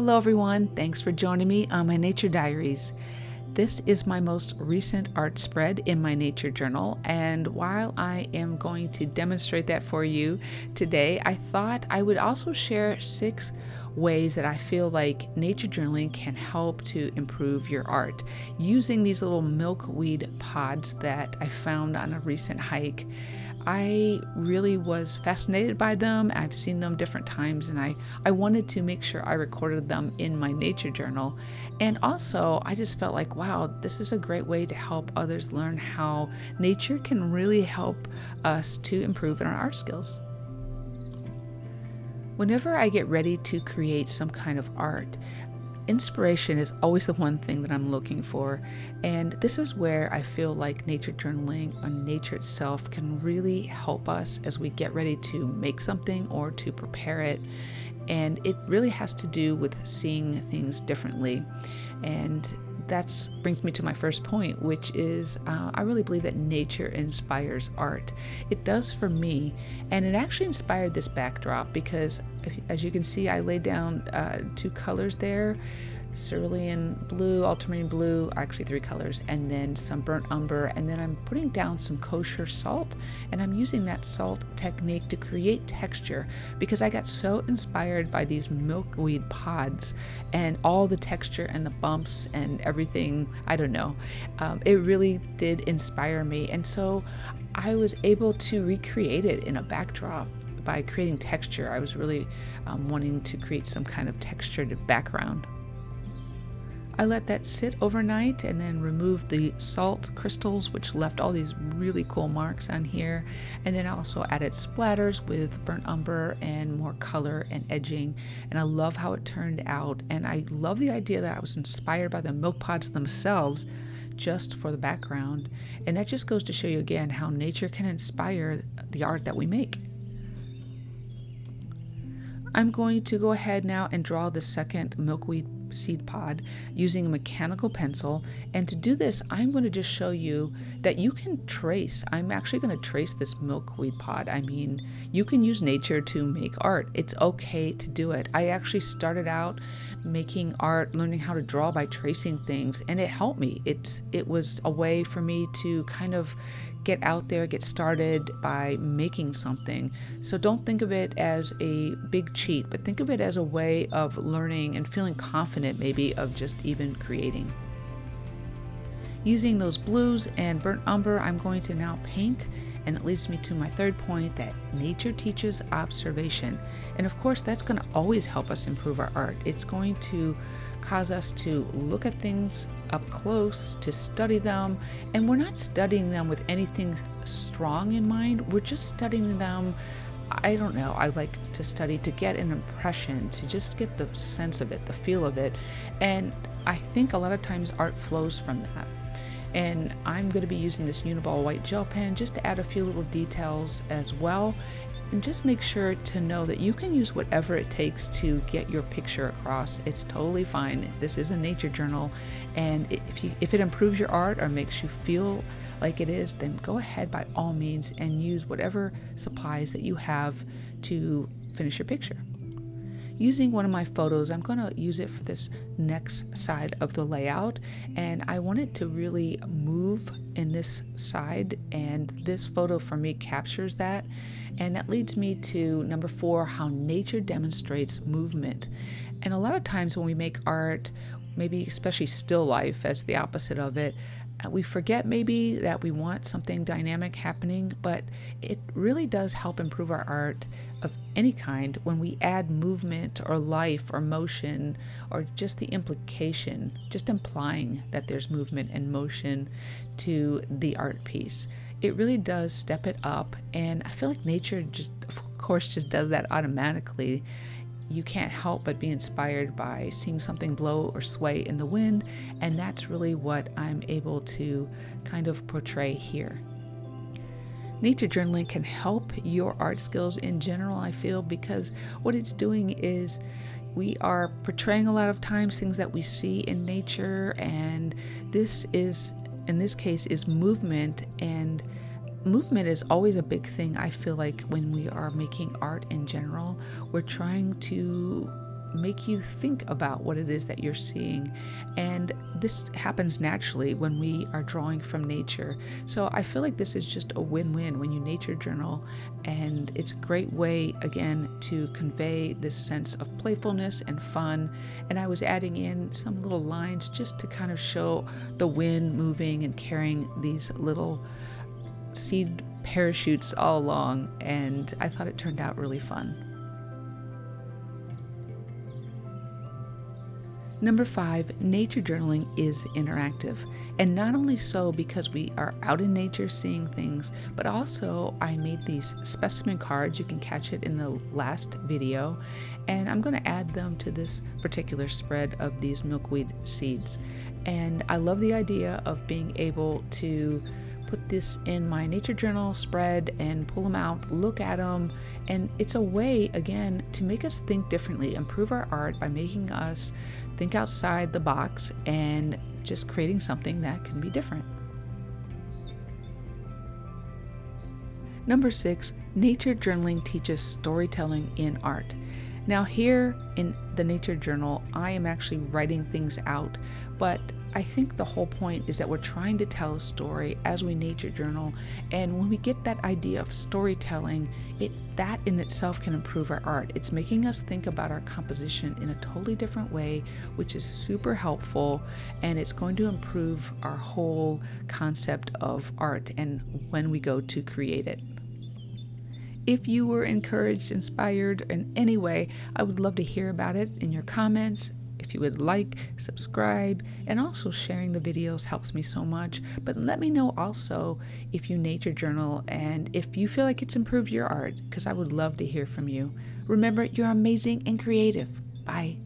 Hello everyone, thanks for joining me on my Nature Diaries. This is my most recent art spread in my nature journal, and while I am going to demonstrate that for you today, I thought I would also share 6 ways that I feel like nature journaling can help to improve your art using these little milkweed pods that I found on a recent hike. I really was fascinated by them. I've seen them different times, and I wanted to make sure I recorded them in my nature journal. And also, I just felt like, wow, this is a great way to help others learn how nature can really help us to improve in our art skills. Whenever I get ready to create some kind of art, inspiration is always the one thing that I'm looking for, and this is where I feel like nature journaling or nature itself can really help us as we get ready to make something or to prepare it. And it really has to do with seeing things differently. And that brings me to my first point, which is I really believe that nature inspires art. It does for me, and it actually inspired this backdrop because, as you can see, I laid down 2 colors there: cerulean blue, ultramarine blue, actually 3 colors, and then some burnt umber, and then I'm putting down some kosher salt, and I'm using that salt technique to create texture because I got so inspired by these milkweed pods and all the texture and the bumps and everything. I don't know. It really did inspire me, and so I was able to recreate it in a backdrop by creating texture. I was really wanting to create some kind of textured background. I let that sit overnight and then removed the salt crystals, which left all these really cool marks on here. And then I also added splatters with burnt umber and more color and edging. And I love how it turned out. And I love the idea that I was inspired by the milk pods themselves just for the background. And that just goes to show you again how nature can inspire the art that we make. I'm going to go ahead now and draw the second milkweed seed pod using a mechanical pencil, and to do this I'm going to just show you that you can trace. I'm actually going to trace this milkweed pod. I mean, you can use nature to make art. It's okay to do it. I actually started out making art, learning how to draw by tracing things, and it helped me. It was a way for me to kind of get out there, get started by making something. So don't think of it as a big cheat, but think of it as a way of learning and feeling confident maybe of just even creating. Using those blues and burnt umber, I'm going to now paint, and it leads me to my third point, that nature teaches observation. And of course, that's going to always help us improve our art. It's going to cause us to look at things up close, to study them, and we're not studying them with anything strong in mind. We're just studying them, I don't know, I like to study to get an impression, to just get the sense of it, the feel of it. And I think a lot of times art flows from that. And I'm going to be using this Uniball white gel pen just to add a few little details as well. And just make sure to know that you can use whatever it takes to get your picture across. It's totally fine. This is a nature journal, and if it improves your art or makes you feel like it is, then go ahead by all means and use whatever supplies that you have to finish your picture. Using one of my photos, I'm going to use it for this next side of the layout, and I want it to really move in this side, and this photo for me captures that. And that leads me to number 4, how nature demonstrates movement. And a lot of times when we make art, maybe especially still life as the opposite of it, we forget maybe that we want something dynamic happening, but it really does help improve our art of any kind when we add movement or life or motion, or just the implication, just implying that there's movement and motion to the art piece. It really does step it up, and I feel like nature just, of course, just does that automatically. You can't help but be inspired by seeing something blow or sway in the wind, and that's really what I'm able to kind of portray here. Nature journaling can help your art skills in general, I feel, because what it's doing is we are portraying a lot of times things that we see in nature, and this is, in this case, is movement, and movement is always a big thing. I feel like when we are making art in general, we're trying to make you think about what it is that you're seeing. And this happens naturally when we are drawing from nature. So I feel like this is just a win-win when you nature journal, and it's a great way, again, to convey this sense of playfulness and fun. And I was adding in some little lines just to kind of show the wind moving and carrying these little seed parachutes all along, and I thought it turned out really fun. Number 5, nature journaling is interactive. And not only so because we are out in nature seeing things, but also I made these specimen cards. You can catch it in the last video. And I'm going to add them to this particular spread of these milkweed seeds. And I love the idea of being able to put this in my nature journal spread and pull them out, look at them, and it's a way, again, to make us think differently, improve our art by making us think outside the box and just creating something that can be different. Number 6, nature journaling teaches storytelling in art. Now here in the nature journal, I am actually writing things out, but I think the whole point is that we're trying to tell a story as we nature journal, and when we get that idea of storytelling, that in itself can improve our art. It's making us think about our composition in a totally different way, which is super helpful, and it's going to improve our whole concept of art and when we go to create it. If you were encouraged, inspired in any way, I would love to hear about it in your comments. If you would like, subscribe, and also sharing the videos helps me so much. But let me know also if you nature journal and if you feel like it's improved your art, because I would love to hear from you. Remember, you're amazing and creative. Bye.